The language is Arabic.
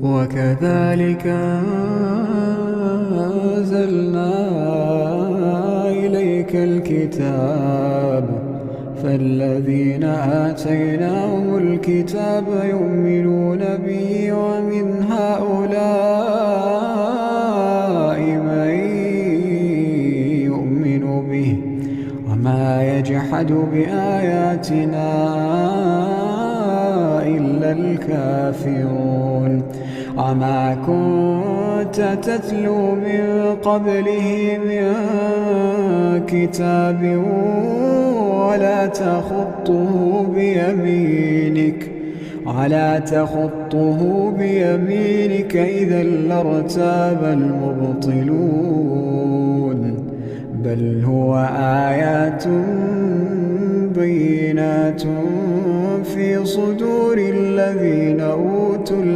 وكذلك أنزلنا إليك الكتاب فالذين آتيناهم الكتاب يؤمنون به ومن هؤلاء من يؤمن به وما يجحد بآياتنا إلا الكافرون وما كنت تتلو من قبله من كتاب ولا تخطه بيمينك إذا لارتاب المبطلون بل هو آيات بينات في صدور الذين أوتوا العلم